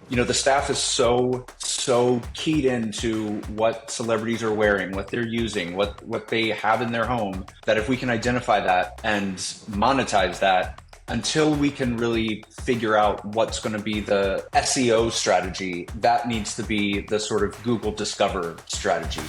the staff is so keyed into what celebrities are wearing, what they're using, what they have in their home, that if we can identify that and monetize that, until we can really figure out what's going to be the SEO strategy, that needs to be the sort of Google Discover strategy.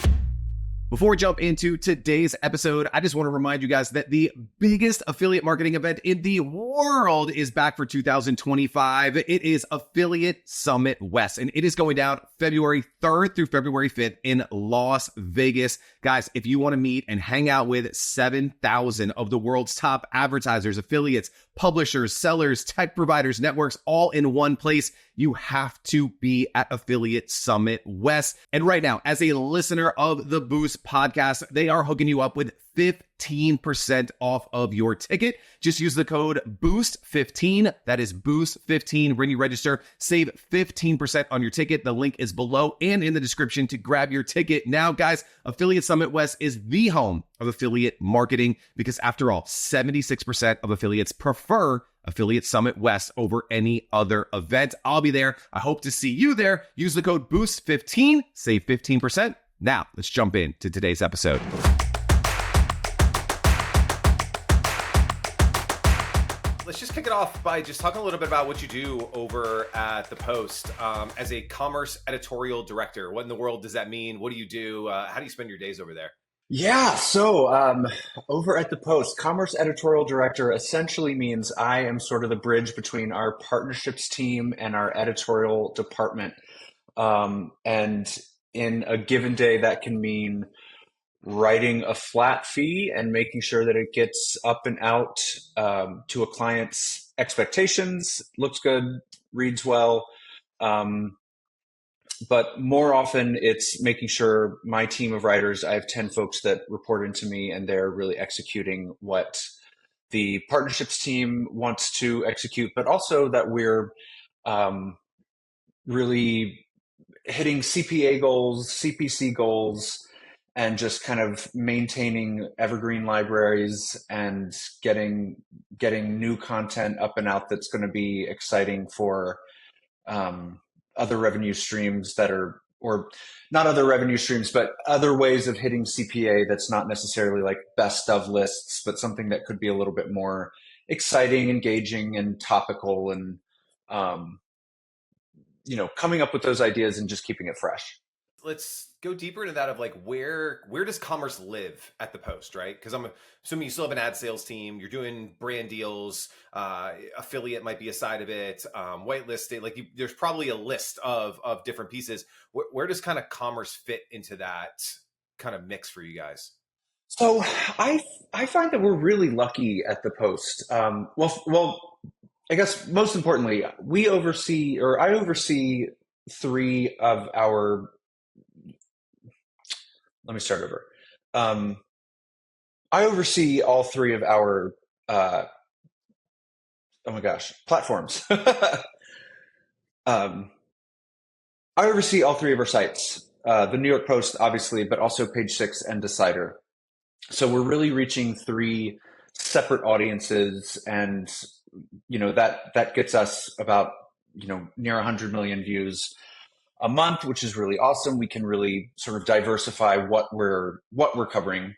Before we jump into today's episode, I just want to remind you guys that the biggest affiliate marketing event in the world is back for 2025. It is Affiliate Summit West, and it is going down February 3rd through February 5th in Las Vegas. Guys, if you want to meet and hang out with 7,000 of the world's top advertisers, affiliates, publishers, sellers, tech providers, networks, all in one place, you have to be at Affiliate Summit West. And right now, as a listener of the Boost podcast, they are hooking you up with 15% off of your ticket. Just use the code BOOST15. That is BOOST15 when you register. Save 15% on your ticket. The link is below and in the description to grab your ticket. Now, guys, Affiliate Summit West is the home of affiliate marketing because, after all, 76% of affiliates prefer Affiliate Summit West over any other event. I'll be there. I hope to see you there. Use the code BOOST15. Save 15%. Now, let's jump into today's episode. Let's just kick it off by just talking a little bit about what you do over at The Post as a commerce editorial director. What in the world does that mean? What do you do? How do you spend your days over there? Yeah, so over at The Post, commerce editorial director essentially means I am sort of the bridge between our partnerships team and our editorial department. And in a given day, that can mean writing a flat fee and making sure that it gets up and out to a client's expectations, looks good, reads well. But more often it's making sure my team of writers, I have 10 folks that report into me, and they're really executing what the partnerships team wants to execute, but also that we're really hitting CPA goals, CPC goals, and just kind of maintaining evergreen libraries and getting new content up and out that's going to be exciting for other revenue streams that are, or not other revenue streams, but other ways of hitting CPA that's not necessarily like best of lists, but something that could be a little bit more exciting, engaging, and topical, and coming up with those ideas and just keeping it fresh. Let's go deeper into that of like where does commerce live at The Post, right? Because I'm assuming you still have an ad sales team. You're doing brand deals. Affiliate might be a side of it. Whitelisting, there's probably a list of different pieces. Where does kind of commerce fit into that kind of mix for you guys? So I find that we're really lucky at The Post. Well, I guess most importantly, I oversee three of our. Let me start over. I oversee all three of our, platforms. I oversee all three of our sites, the New York Post, obviously, but also Page Six and Decider. So we're really reaching three separate audiences, and that gets us about near 100 million views a month, which is really awesome. We can really sort of diversify what we're covering.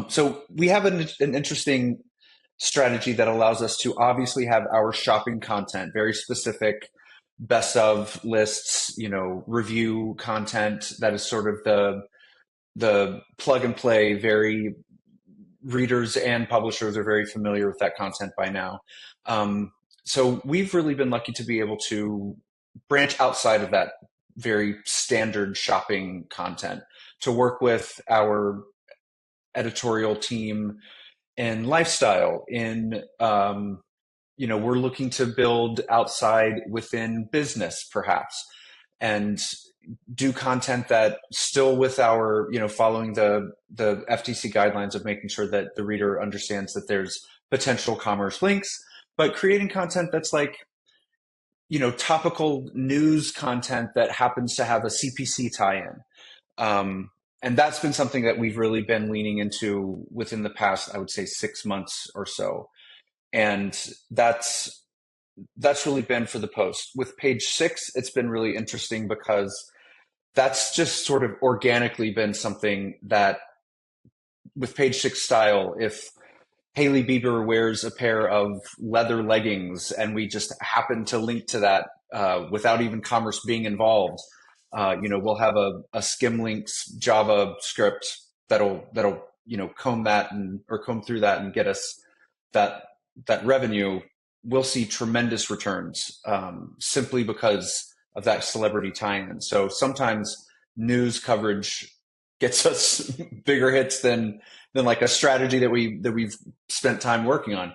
So we have an interesting strategy that allows us to obviously have our shopping content, very specific best of lists, review content that is sort of the plug and play. Very readers and publishers are very familiar with that content by now. So we've really been lucky to be able to branch outside of that very standard shopping content to work with our editorial team in lifestyle, we're looking to build outside within business perhaps, and do content that still with our, following the FTC guidelines of making sure that the reader understands that there's potential commerce links, but creating content that's like, topical news content that happens to have a CPC tie-in. And that's been something that we've really been leaning into within the past, I would say, 6 months or so. And that's that's really been for the post. With page six, it's been really interesting because that's just sort of organically been something that with page six style, if Hailey Bieber wears a pair of leather leggings and we just happen to link to that without even commerce being involved, we'll have a Skimlinks Java script that'll comb that or comb through that and get us that that revenue. We'll see tremendous returns simply because of that celebrity tie-in. So sometimes news coverage gets us bigger hits than like a strategy that we've spent time working on.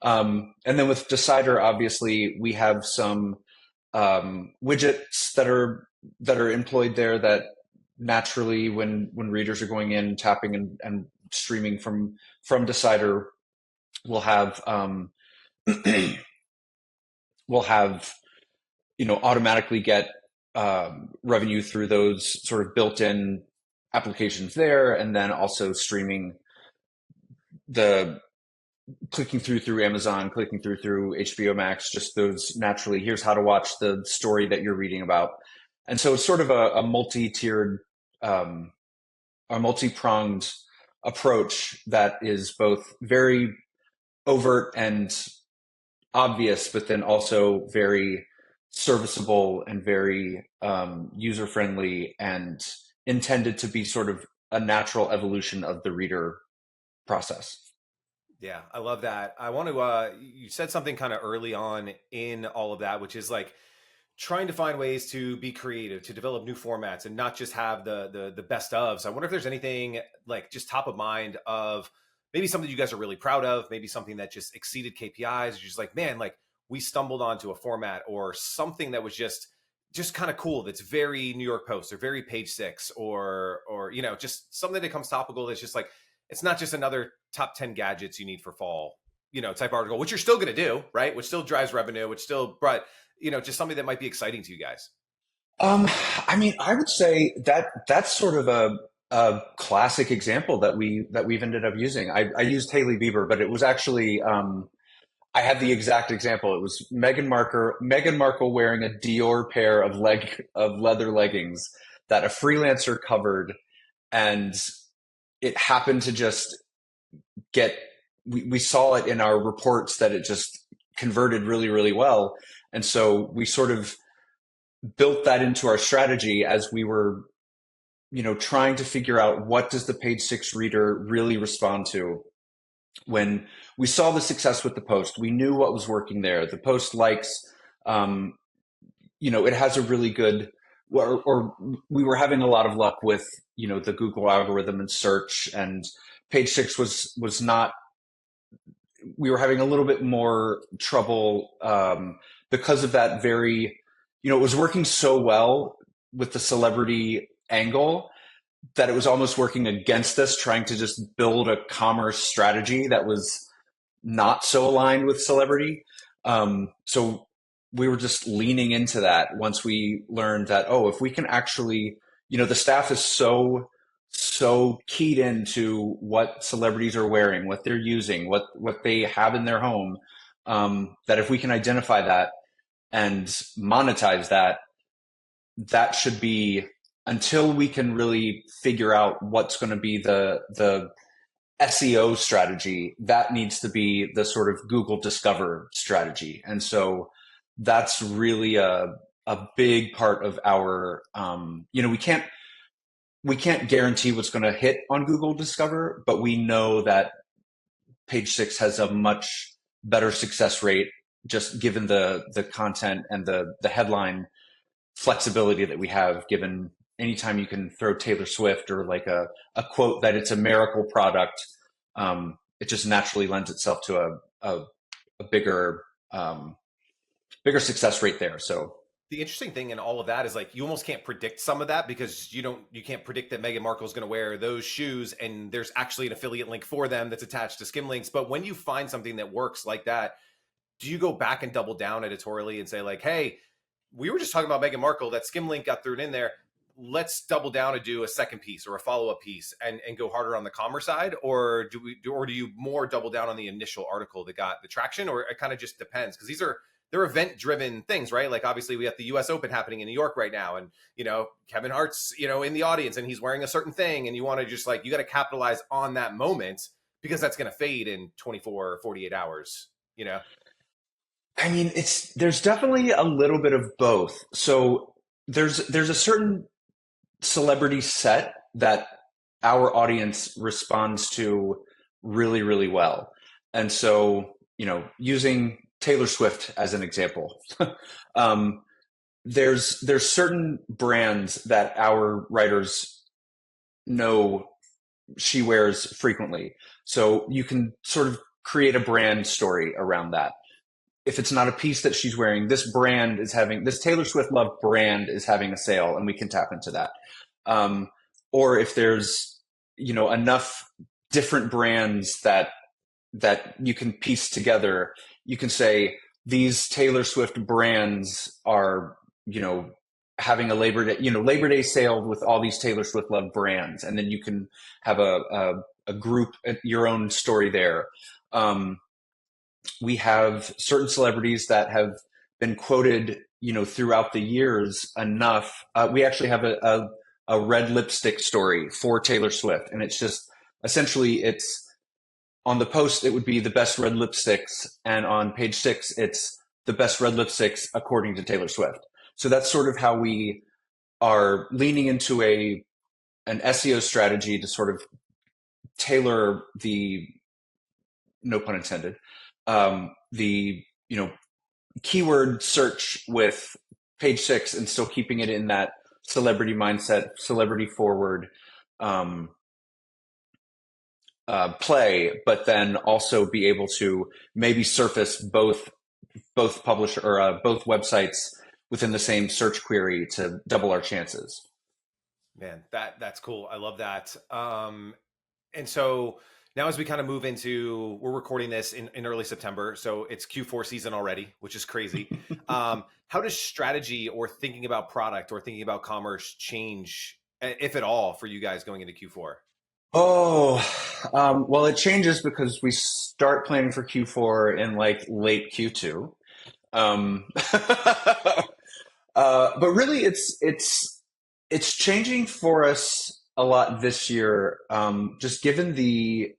And then with Decider, obviously, we have some widgets that are employed there that naturally, when readers are going in, tapping and streaming from Decider, we'll have we'll have automatically get revenue through those sort of built-in applications there, and then also streaming the clicking through Amazon, clicking through HBO Max, just those naturally, here's how to watch the story that you're reading about. And so it's sort of a multi-tiered, a multi-pronged approach that is both very overt and obvious, but then also very serviceable and very user-friendly and intended to be sort of a natural evolution of the reader process. Yeah, I love that. I want to, you said something kind of early on in all of that, which is like trying to find ways to be creative, to develop new formats and not just have the best of. So I wonder if there's anything like just top of mind of maybe something you guys are really proud of, maybe something that just exceeded KPIs. You're just like, man, like we stumbled onto a format or something that was just kind of cool. That's very New York Post or very Page Six or just something that comes topical. That's just like, it's not just another top 10 gadgets you need for fall, type article, which you're still going to do, right? Which still drives revenue, but just something that might be exciting to you guys. I would say that's sort of a classic example that we've ended up using. I used Hailey Bieber, but it was actually, I had the exact example. It was Meghan Markle wearing a Dior pair of leather leggings that a freelancer covered, and it happened to just we saw it in our reports that it just converted really, really well. And so we sort of built that into our strategy as we were, trying to figure out what does the page six reader really respond to. When we saw the success with the post, we knew what was working there. The post likes, it has a really good, or we were having a lot of luck with, the Google algorithm and search, and page six was not, we were having a little bit more trouble because of that very, it was working so well with the celebrity angle that it was almost working against us, trying to just build a commerce strategy that was not so aligned with celebrity. So we were just leaning into that once we learned that, if we can actually, the staff is so keyed into what celebrities are wearing, what they're using, what they have in their home, that if we can identify that and monetize that, that should be, until we can really figure out what's going to be the SEO strategy, that needs to be the sort of Google Discover strategy. And so that's really a big part of our, we can't guarantee what's going to hit on Google Discover, but we know that page six has a much better success rate, just given the content and the headline flexibility that we have, given anytime you can throw Taylor Swift or like a quote that it's a miracle product, it just naturally lends itself to a bigger success rate there. So the interesting thing in all of that is like you almost can't predict some of that because you can't predict that Meghan Markle is going to wear those shoes and there's actually an affiliate link for them that's attached to Skimlinks. But when you find something that works like that, do you go back and double down editorially and say like, hey, we were just talking about Meghan Markle, that Skimlink got thrown in there. Let's double down and do a second piece or a follow-up piece and go harder on the commerce side? Or do you more double down on the initial article that got the traction? Or it kind of just depends? Because they're event driven things, right? Like obviously we have the US Open happening in New York right now. And, Kevin Hart's, in the audience and he's wearing a certain thing. And you want to just you got to capitalize on that moment because that's going to fade in 24 or 48 hours, I mean, there's definitely a little bit of both. So there's a certain celebrity set that our audience responds to really, really well. And so, using Taylor Swift as an example, there's certain brands that our writers know she wears frequently. So you can sort of create a brand story around that. If it's not a piece that she's wearing, this Taylor Swift Love brand is having a sale, and we can tap into that. Or if there's, enough different brands that you can piece together, you can say these Taylor Swift brands are, having a Labor Day sale with all these Taylor Swift Love brands. And then you can have a group, your own story there. We have certain celebrities that have been quoted, throughout the years enough. We actually have a red lipstick story for Taylor Swift. And it's just, essentially, it's on the post, it would be the best red lipsticks. And on page 6, it's the best red lipsticks according to Taylor Swift. So that's sort of how we are leaning into an SEO strategy to sort of tailor the, no pun intended, the keyword search with page 6 and still keeping it in that celebrity mindset, celebrity forward play, but then also be able to maybe surface both publisher or both websites within the same search query to double our chances. Man, that's cool. I love that. And so now as we kind of move into, we're recording this in early September, so it's Q4 season already, which is crazy. How does strategy or thinking about product or thinking about commerce change, if at all, for you guys going into Q4? Well, it changes because we start planning for Q4 in late Q2. But really it's changing for us a lot this year. Just given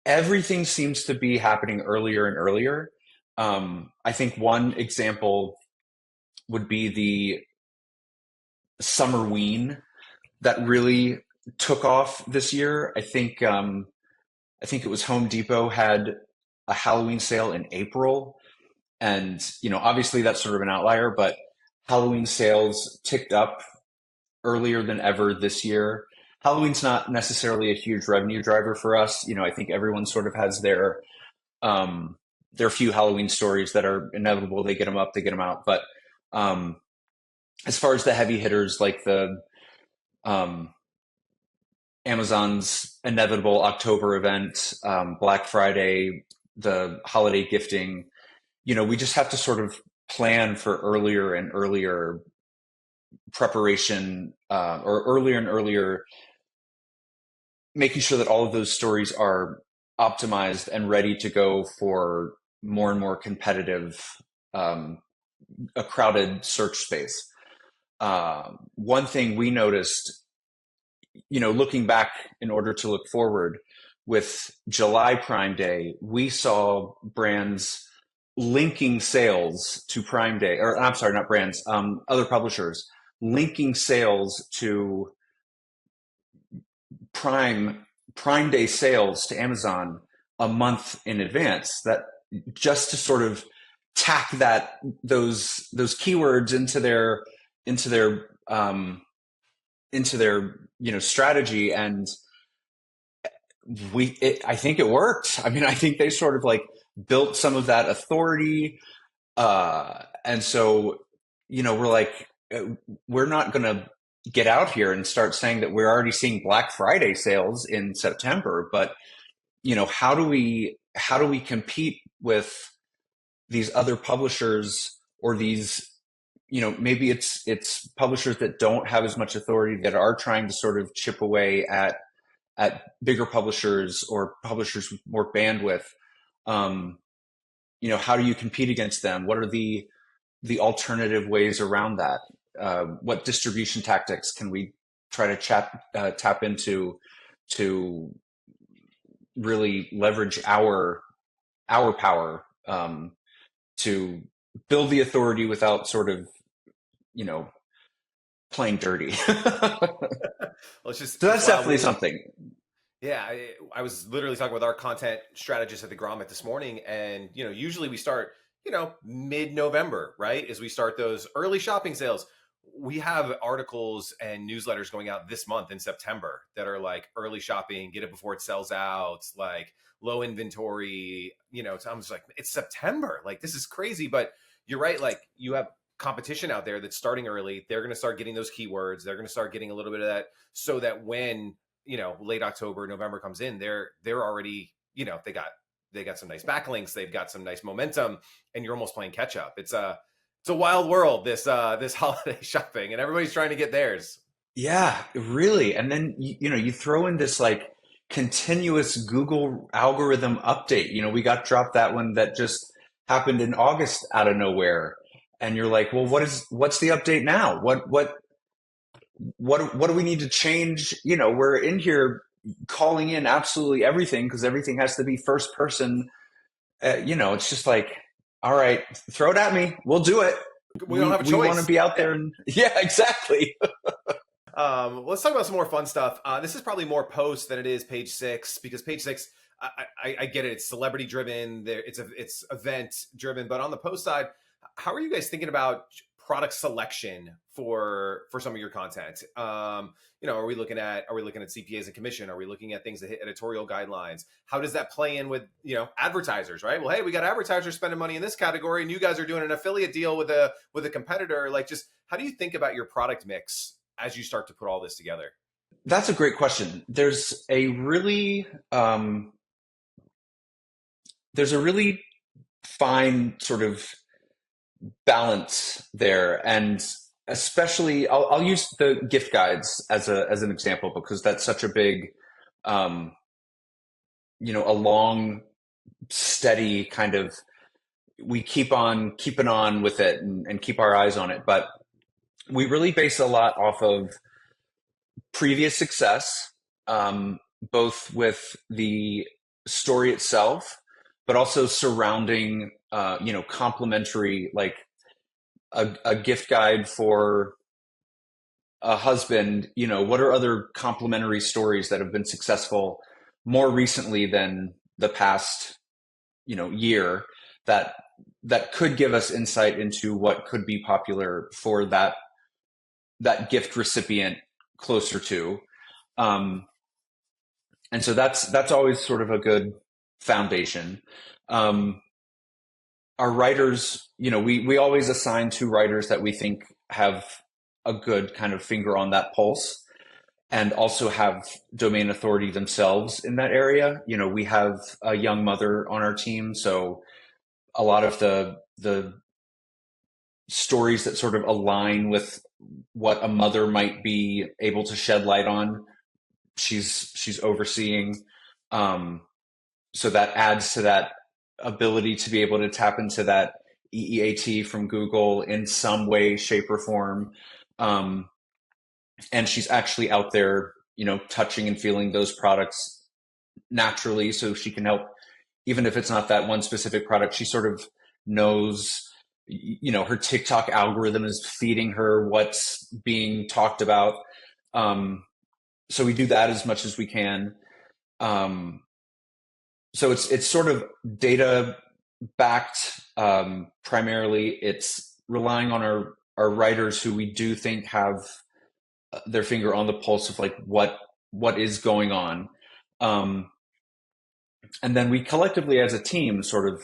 everything seems to be happening earlier and earlier. I think one example would be the Summerween that really took off this year. I think it was Home Depot had a Halloween sale in April, and obviously that's sort of an outlier, but Halloween sales ticked up earlier than ever this year. Halloween's not necessarily a huge revenue driver for us. I think everyone sort of has their few Halloween stories that are inevitable. They get them up, they get them out. But as far as the heavy hitters, like the Amazon's inevitable October event, Black Friday, the holiday gifting, we just have to sort of plan for earlier and earlier preparation, or earlier and earlier, making sure that all of those stories are optimized and ready to go for more and more competitive, a crowded search space. One thing we noticed, looking back in order to look forward, with July Prime Day, we saw brands linking sales to Prime Day, or I'm sorry, not brands, other publishers linking sales to Prime Day sales to Amazon a month in advance, that just to sort of tack those keywords into their strategy. And I think it worked. I mean, I think they sort of built some of that authority. And so, we're not going to get out here and start saying that we're already seeing Black Friday sales in September, but how do we compete with these other publishers, or these, maybe it's publishers that don't have as much authority, that are trying to sort of chip away at bigger publishers or publishers with more bandwidth. how do you compete against them? What are the alternative ways around that? What distribution tactics can we try to tap into to really leverage our power, to build the authority without sort of, playing dirty. Well, So it's that's wild. definitely something. Yeah, I was literally talking with our content strategist at the Grommet this morning, and usually we start, mid-November, right? As we start those early shopping sales. We have articles and newsletters going out this month in September that are like early shopping, get it before it sells out, like low inventory. So I'm just like, it's September, like this is crazy. But you're right, like you have competition out there that's starting early. They're going to start getting those keywords. They're going to start getting a little bit of that, so that when late October, November comes in, they're already, they got some nice backlinks, they've got some nice momentum, and you're almost playing catch up. It's a wild world, this holiday shopping, and everybody's trying to get theirs. Yeah, really. And then you throw in this like continuous Google algorithm update. We got dropped that one that just happened in August out of nowhere. And you're like, well, what's the update now? What do we need to change? We're in here calling in absolutely everything because everything has to be first person. It's just like, all right, throw it at me. We'll do it. We don't have a choice. We want to be out there. And yeah, exactly. Let's talk about some more fun stuff. This is probably more post than it is page 6, because page 6, I get it. It's celebrity driven. It's event driven. But on the post side, how are you guys thinking about product selection for some of your content? Are we looking at CPAs and commission? Are we looking at things that hit editorial guidelines? How does that play in with advertisers, right? Well, hey, we got advertisers spending money in this category, and you guys are doing an affiliate deal with a competitor. Like, just how do you think about your product mix as you start to put all this together? That's a great question. There's a really fine sort of balance there, and especially I'll use the gift guides as an example, because that's such a big a long steady kind of, we keep on keeping on with it and keep our eyes on it, but we really base a lot off of previous success, both with the story itself, but also surrounding complementary, like a gift guide for a husband. What are other complementary stories that have been successful more recently than the past year, that could give us insight into what could be popular for that gift recipient closer to, and so that's always sort of a good foundation. Our writers, we always assign 2 writers that we think have a good kind of finger on that pulse and also have domain authority themselves in that area. We have a young mother on our team, so a lot of the stories that sort of align with what a mother might be able to shed light on, she's overseeing. So that adds to that ability to be able to tap into that EEAT from Google in some way, shape, or form. And she's actually out there, touching and feeling those products naturally, so she can help, even if it's not that one specific product. She sort of knows, her TikTok algorithm is feeding her what's being talked about. So we do that as much as we can. So it's sort of data backed. Primarily, it's relying on our writers, who we do think have their finger on the pulse of like what is going on. And then we collectively as a team sort of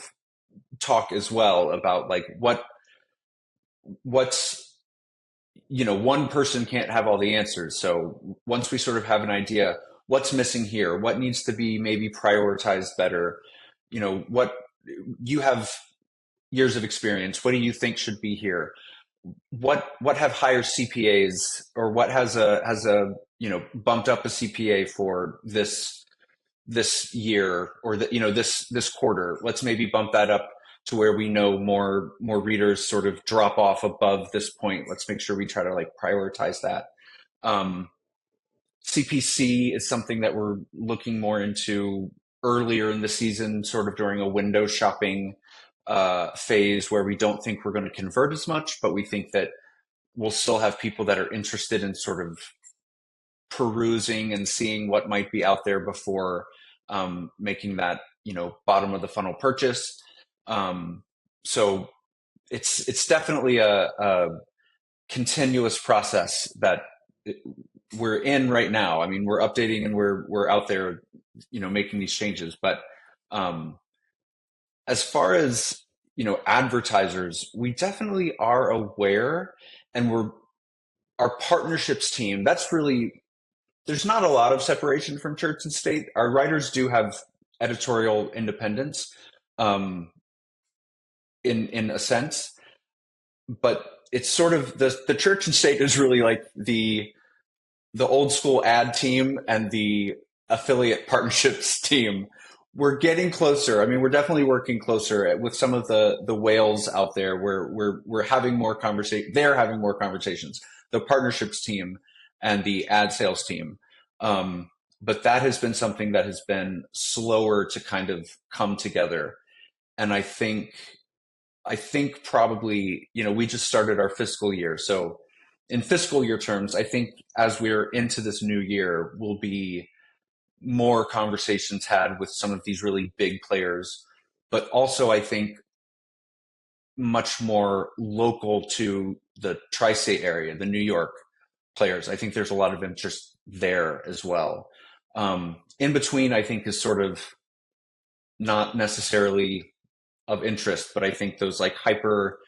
talk as well about like what's, one person can't have all the answers. So once we sort of have an idea, what's missing here, what needs to be maybe prioritized better, what you have years of experience, what do you think should be here? What have higher CPAs, or what has a bumped up a CPA for this year, or this quarter? Let's maybe bump that up to where we know more readers sort of drop off above this point. Let's make sure we try to like prioritize that. CPC is something that we're looking more into earlier in the season, sort of during a window shopping phase where we don't think we're going to convert as much, but we think that we'll still have people that are interested in sort of perusing and seeing what might be out there before making that, bottom of the funnel purchase. So it's definitely a continuous process that we're in right now. I mean, we're updating and we're out there, making these changes. But as far as, advertisers, we definitely are aware, and our partnerships team, that's really, there's not a lot of separation from church and state. Our writers do have editorial independence, in a sense, but it's sort of the church and state is really like the old school ad team and the affiliate partnerships team. We're getting closer. I mean, we're definitely working closer with some of the whales out there where we're having more conversation. They're having more conversations, the partnerships team and the ad sales team. But that has been something that has been slower to kind of come together. And I think probably, we just started our fiscal year. So in fiscal year terms, I think as we're into this new year, will be more conversations had with some of these really big players, but also I think much more local to the tri-state area, the New York players. I think there's a lot of interest there as well. In between, I think, is sort of not necessarily of interest, but I think those like hyper,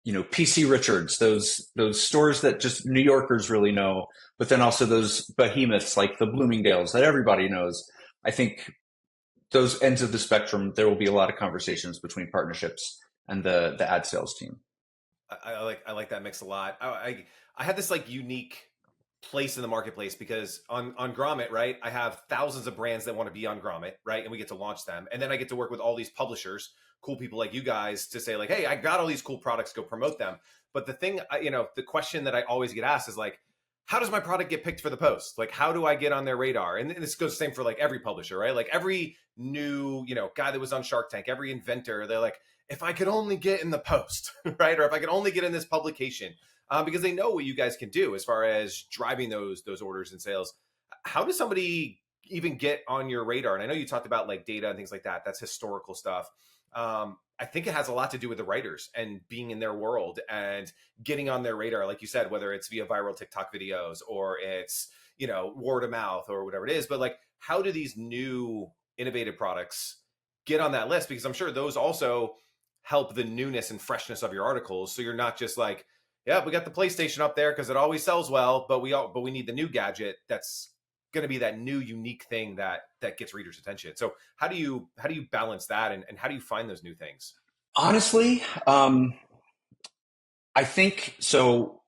PC Richards, those stores that just New Yorkers really know, but then also those behemoths like the Bloomingdale's that everybody knows. I think those ends of the spectrum, there will be a lot of conversations between partnerships and the ad sales team. I like that mix a lot. I had this like unique place in the marketplace because on Grommet, right, I have thousands of brands that want to be on Grommet, right, and we get to launch them, and then I get to work with all these publishers, cool people like you guys, to say like, hey, I got all these cool products, go promote them. But the thing, the question that I always get asked is like, how does my product get picked for the post? Like, how do I get on their radar? And this goes the same for like every publisher, right? Like every new, guy that was on Shark Tank, every inventor, they're like, if I could only get in the post, right? Or if I could only get in this publication, because they know what you guys can do as far as driving those orders and sales. How does somebody even get on your radar? And I know you talked about like data and things like that. That's historical stuff. I think it has a lot to do with the writers and being in their world and getting on their radar, like you said, whether it's via viral TikTok videos or it's, word of mouth or whatever it is. But like, how do these new innovative products get on that list? Because I'm sure those also help the newness and freshness of your articles. So you're not just like, yeah, we got the PlayStation up there because it always sells well, but we need the new gadget that's going to be that new unique thing that gets readers' attention. So how do you balance that, and how do you find those new things? Honestly, I think so.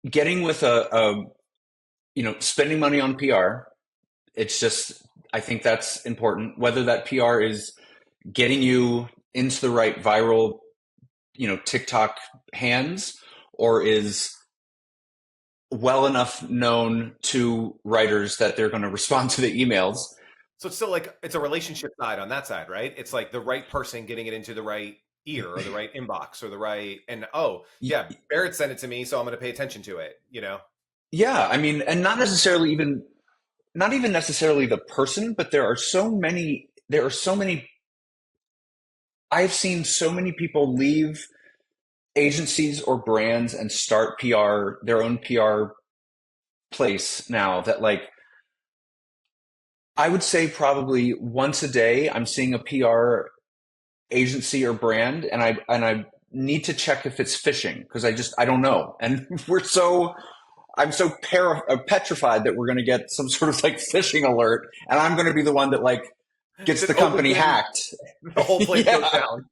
Getting with spending money on PR, it's just, I think that's important. Whether that PR is getting you into the right viral, TikTok hands, or is well enough known to writers that they're going to respond to the emails. So it's still like, it's a relationship side on that side, right? It's like the right person getting it into the right ear or the right inbox or the right, and Barret sent it to me, so I'm going to pay attention to it, Yeah. I mean, and not even necessarily the person, but there are so many, I've seen so many people leave agencies or brands and start their own PR place now, that like, I would say probably once a day I'm seeing a PR agency or brand, and I need to check if it's phishing, because I don't know. And I'm so petrified that we're going to get some sort of like phishing alert, and I'm going to be the one that like gets the company hacked. The whole place goes down.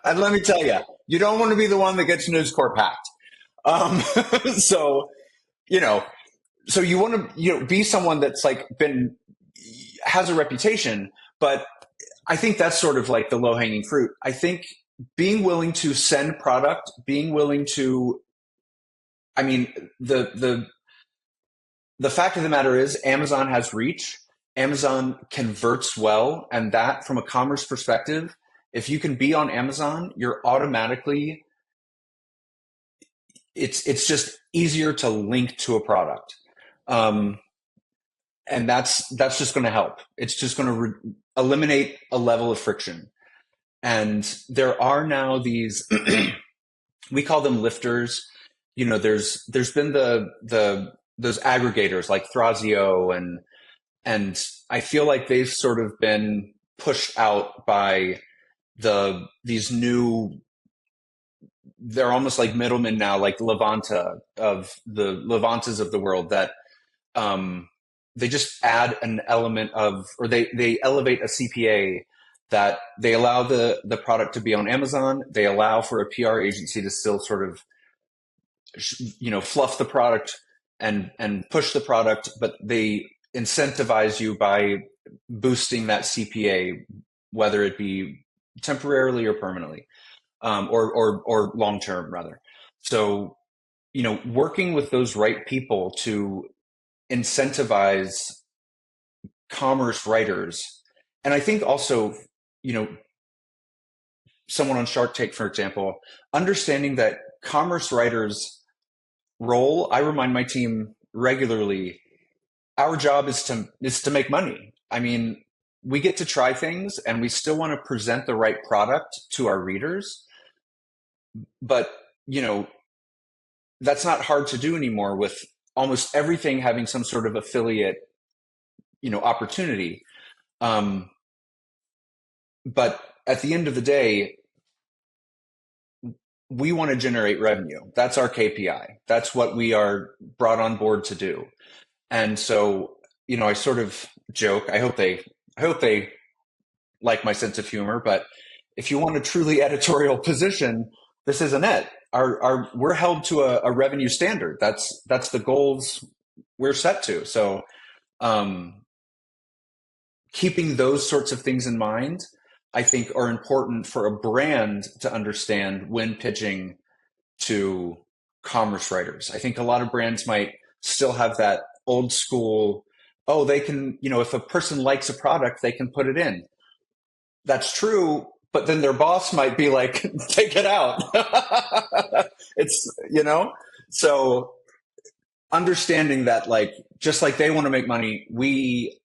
And let me tell you, you don't want to be the one that gets News Corp hacked. So you want to, be someone that's like has a reputation, but I think that's sort of like the low hanging fruit. I think being willing to send product, being willing to, I mean, the fact of the matter is Amazon has reach. Amazon converts well. And that from a commerce perspective, if you can be on Amazon, you're automatically, it's just easier to link to a product. And that's just going to help. It's just going to eliminate a level of friction. And there are now these, we call them lifters. You know, there's been those aggregators like Thrasio, and I feel like they've sort of been pushed out by these new, they're almost like middlemen now, like Levanta of the Levantas of the world, that they just add an element of, or they elevate a CPA, that they allow the product to be on Amazon. They allow for a PR agency to still sort of, you know, fluff the product and push the product, but they incentivize you by boosting that CPA, whether it be temporarily or permanently, or long term rather. So, you know, working with those right people to incentivize commerce writers, and I think also, you know, someone on Shark Tank, for example, understanding that commerce writers' role, I remind my team regularly, our job is to make money. I mean, we get to try things and we still want to present the right product to our readers. But, you know, that's not hard to do anymore with almost everything having some sort of affiliate, you know, opportunity. But at the end of the day, we want to generate revenue. That's our KPI. That's what we are brought on board to do. And so, you know, I sort of joke, I hope they like my sense of humor, but if you want a truly editorial position, this isn't it. We're held to a revenue standard. That's the goals we're set to. So, keeping those sorts of things in mind, I think, are important for a brand to understand when pitching to commerce writers. I think a lot of brands might still have that old school, oh, they can, you know, if a person likes a product, they can put it in. That's true, but then their boss might be like, take it out. It's, you know, so understanding that, like, just like they want to make money, we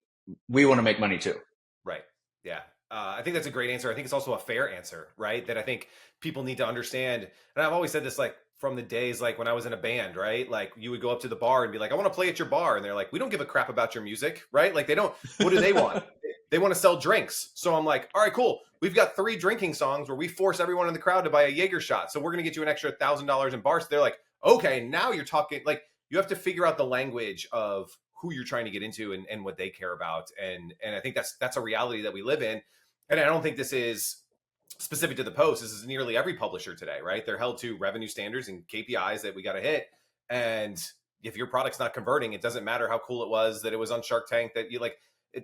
want to make money too. Right. Yeah. I think that's a great answer. I think it's also a fair answer, right? That I think people need to understand. And I've always said this, like, from the days, like when I was in a band, right? Like you would go up to the bar and be like, I want to play at your bar. And they're like, we don't give a crap about your music, right? Like they don't, what do they want? They want to sell drinks. So I'm like, all right, cool. We've got 3 drinking songs where we force everyone in the crowd to buy a Jaeger shot. So we're going to get you an extra $1,000 in bars. So they're like, okay, now you're talking. Like you have to figure out the language of who you're trying to get into and what they care about. And I think that's a reality that we live in. And I don't think this is specific to the Post. This is nearly every publisher today, right? They're held to revenue standards and KPIs that we got to hit. And if your product's not converting, it doesn't matter how cool it was that it was on Shark Tank, that you like,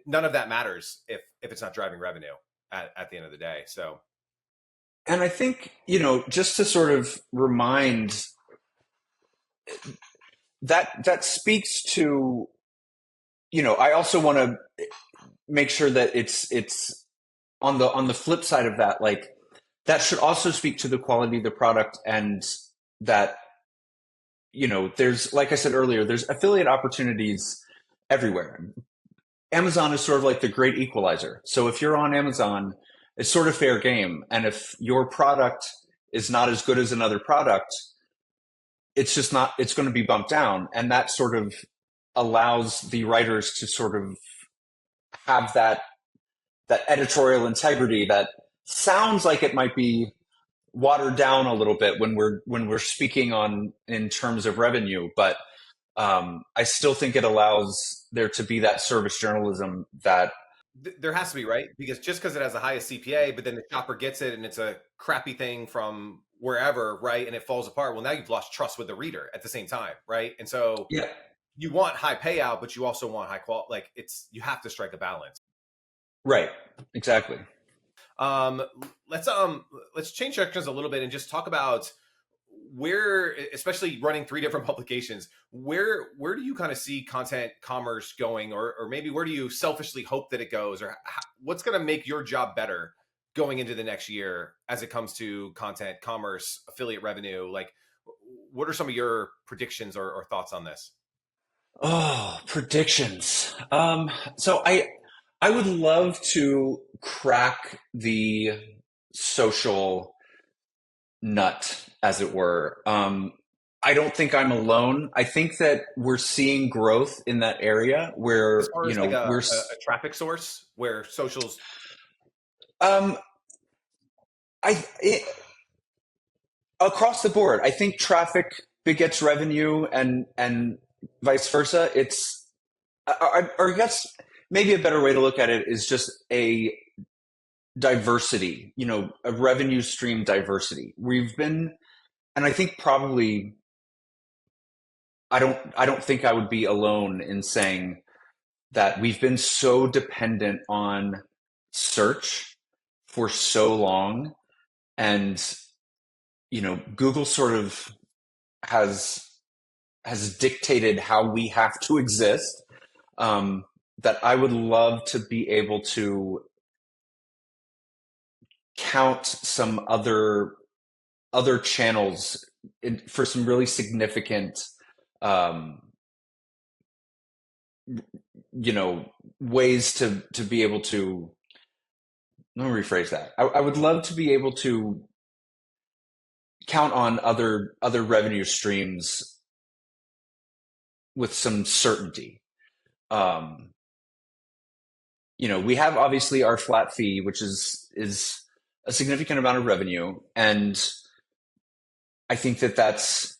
none of that matters if it's not driving revenue at the end of the day. So, and I think, you know, just to sort of remind that speaks to, you know, I also want to make sure that it's on the flip side of that, like that should also speak to the quality of the product, and that, you know, there's, like I said earlier, there's affiliate opportunities everywhere. Amazon is sort of like the great equalizer. So if you're on Amazon, it's sort of fair game. And if your product is not as good as another product, it's just not, it's going to be bumped down. And that sort of allows the writers to sort of have that editorial integrity that sounds like it might be watered down a little bit when we're speaking on in terms of revenue, but I still think it allows there to be that service journalism that there has to be, right? Because just because it has the highest CPA, but then the shopper gets it and it's a crappy thing from wherever, right? And it falls apart. Well, now you've lost trust with the reader at the same time, right? And so yeah, you want high payout, but you also want high quality. Like you have to strike a balance. Right. Exactly. Um, let's change directions a little bit and just talk about where, especially running three different publications, where do you kind of see content commerce going, or maybe where do you selfishly hope that it goes, or what's going to make your job better going into the next year as it comes to content commerce, affiliate revenue? Like, what are some of your predictions or thoughts on this? Oh, predictions. So I would love to crack the social nut, as it were. I don't think I'm alone. I think that we're seeing growth in that area As where, far as like a traffic source where socials. um, across the board, I think traffic begets revenue and vice versa. Or I guess maybe a better way to look at it is just a diversity, a revenue stream diversity. And I think probably I don't think I would be alone in saying that we've been so dependent on search for so long, and Google sort of has dictated how we have to exist. That I would love to be able to count some other channels for some really significant um, ways to be able to, let me rephrase that. I would love to be able to count on other revenue streams with some certainty. We have obviously our flat fee, which is a significant amount of revenue, and I think that that's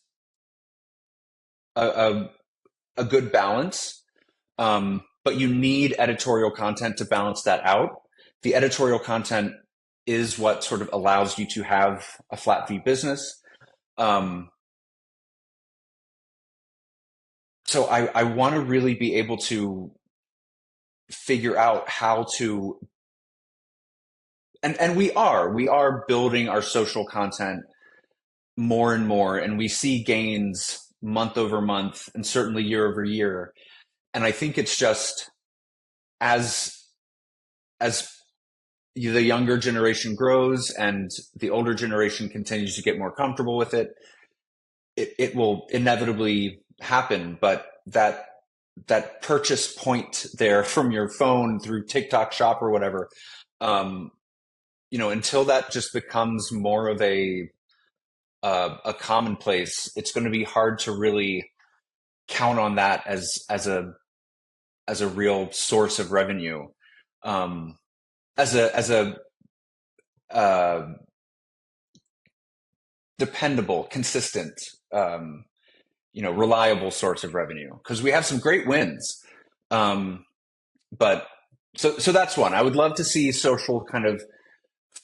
a good balance. But you need editorial content to balance that out. The editorial content is what sort of allows you to have a flat fee business. So I want to really be able to figure out how to, and we are building our social content more and more, and we see gains month over month and certainly year over year. And I think it's just as the younger generation grows and the older generation continues to get more comfortable with it, it will inevitably happen. But that purchase point there from your phone through TikTok Shop or whatever, until that just becomes more of a commonplace, it's going to be hard to really count on that as a real source of revenue, as a dependable, consistent, reliable source of revenue. Because we have some great wins, but so that's one. I would love to see social kind of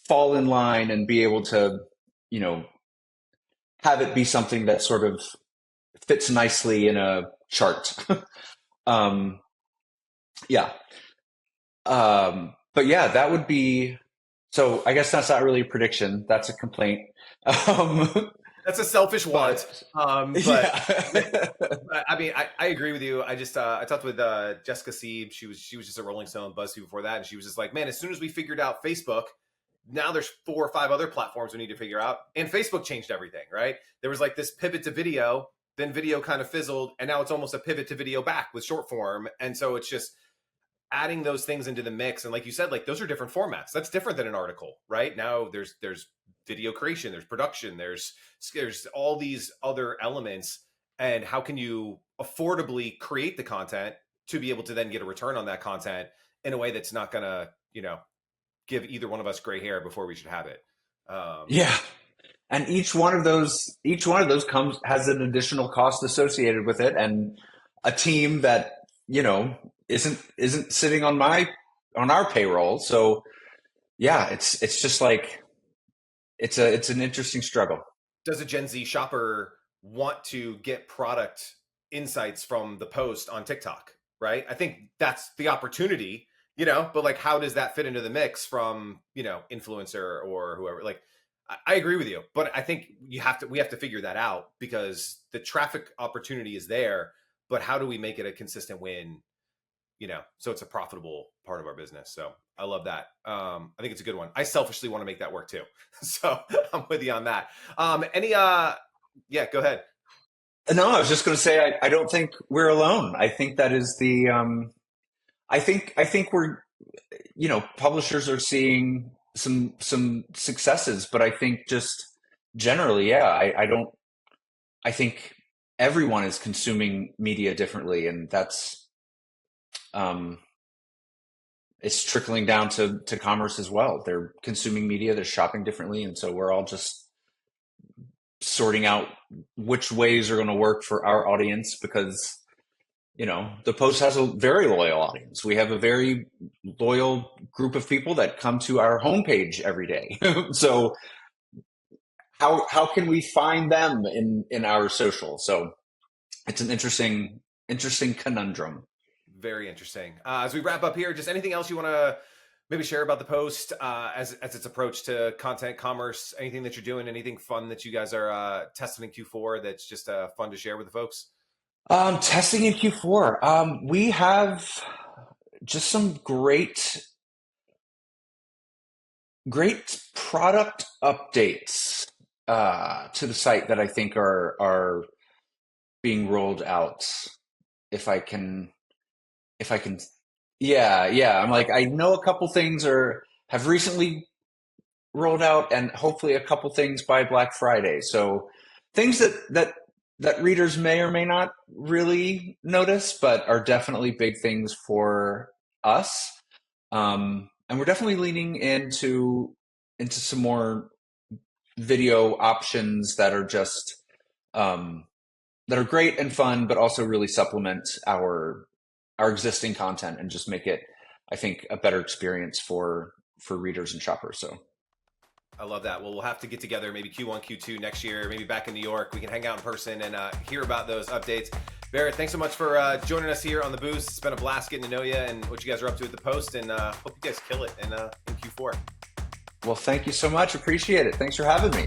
fall in line and be able to, have it be something that sort of fits nicely in a chart. Yeah. But yeah, that would be, so I guess that's not really a prediction. That's a complaint. That's a selfish want. But yeah. I mean, I agree with you. I just, I talked with Jessica Sieb. She was just a Rolling Stone BuzzFeed before that. And she was just like, man, as soon as we figured out Facebook, now there's 4 or 5 other platforms we need to figure out. And Facebook changed everything, right? There was like this pivot to video, then video kind of fizzled, and now it's almost a pivot to video back with short form. And so it's just adding those things into the mix. And like you said, like those are different formats. That's different than an article, right? Now there's video creation, there's production, there's all these other elements. And how can you affordably create the content to be able to then get a return on that content in a way that's not going to, give either one of us gray hair before we should have it. Yeah. And each one of those has an additional cost associated with it, and a team that, isn't sitting on our payroll. So yeah, it's just like, it's an interesting struggle. Does a Gen Z shopper want to get product insights from the post on TikTok, right? I think that's the opportunity. but like, how does that fit into the mix from, influencer or whoever? Like, I agree with you, but I think we have to figure that out, because the traffic opportunity is there, but how do we make it a consistent win, so it's a profitable part of our business. So I love that. I think it's a good one. I selfishly want to make that work too. So I'm with you on that. Yeah, go ahead. No, I was just going to say, I don't think we're alone. I think that is I think we're, publishers are seeing some successes, but I think just generally, yeah, I think everyone is consuming media differently, and that's, it's trickling down to commerce as well. They're consuming media, they're shopping differently. And so we're all just sorting out which ways are going to work for our audience, because the Post has a very loyal audience. We have a very loyal group of people that come to our homepage every day. So how can we find them in our social? So it's an interesting conundrum. Very interesting. As we wrap up here, just anything else you want to maybe share about the Post as its approach to content commerce? Anything that you're doing? Anything fun that you guys are testing in Q4 that's just fun to share with the folks? Testing in Q4. We have just some great product updates to the site that I think are being rolled out. If I can, yeah. I'm like, I know a couple things have recently rolled out, and hopefully a couple things by Black Friday. So things that readers may or may not really notice, but are definitely big things for us. And we're definitely leaning into some more video options that are just that are great and fun, but also really supplement our existing content and just make it, I think, a better experience for readers and shoppers. So I love that. Well, we'll have to get together maybe Q1, Q2 next year, maybe back in New York. We can hang out in person and hear about those updates. Barret, thanks so much for joining us here on The Boost. It's been a blast getting to know you and what you guys are up to at the Post, and hope you guys kill it in Q4. Well, thank you so much. Appreciate it. Thanks for having me.